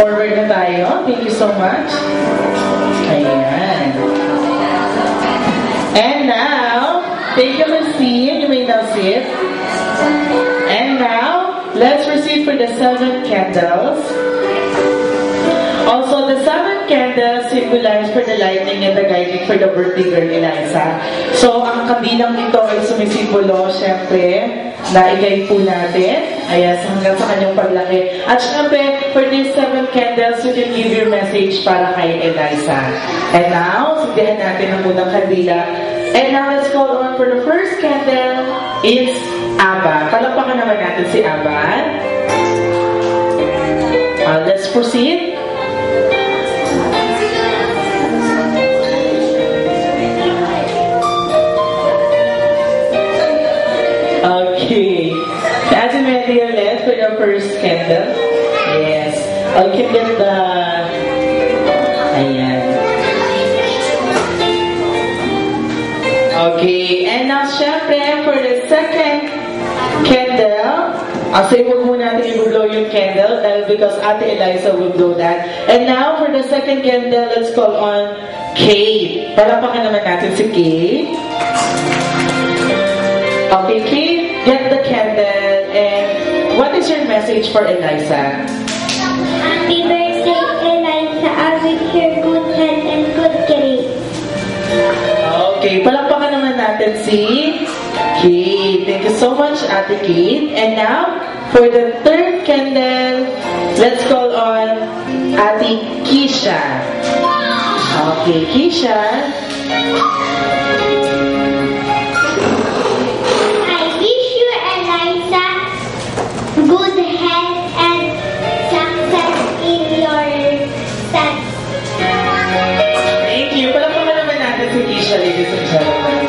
Forward na tayo. Thank you so much. Ayan. And now, take a seat. You may now sit. And now, let's proceed for the 7 candles. Also, the 7 candles symbolize for the lighting and the guiding for the birthday girl, Eliza. So, ang kandilang ito ay sumisimbolo, syempre, na i-guide po natin. Ayan, hanggang sa kanyang paglaki. At syempre, for these 7 candles, you can give your message para kay Eliza. And now, sundihan natin ang unang kandila. And now, let's call on for the first candle. It's Abba. Palapakan naman natin si Abba. Let's proceed. Okay. As you may realize for the first candle. Yes. Okay, get the... Ayan. Okay. And now, syempre, for the second candle, so huwag muna natin i-blow yung candle dahil because Ate Eliza will blow that. And now, for the second candle, let's call on Kate. Palapakan naman natin si Kate. Okay, Kate, get the candle. And what is your message for Eliza? Happy birthday, Eliza. I wish you good health and good grades. Okay, palakpakan naman natin si Kate. Thank you so much, Ate Kate. And now, for the third candle, let's call on Ate Keisha. Okay, Keisha. Good health and success in your studies. Thank you. Palakpakan naman natin si Keisha, ladies and gentlemen.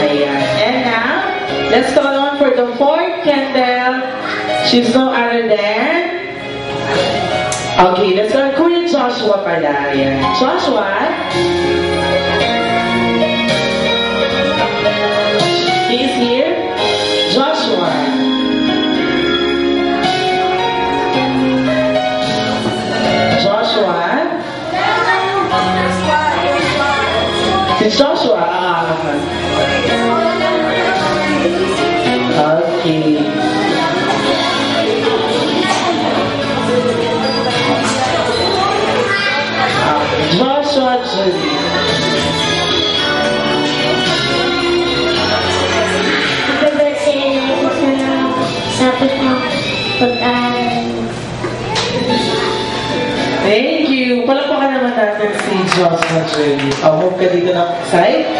Ayan. And now, let's call on for the fourth candle. She's no other than... Okay, let's call Kuya Joshua pala. Ayan. Joshua. He's here. Joshua. It's Joshua. Okay. Joshua Julie. Happy birthday, Eliza. Tapos mo pag-aaral. Thank you. Palakpakan naman natin si Joshua Julie. Move ka dito ng side.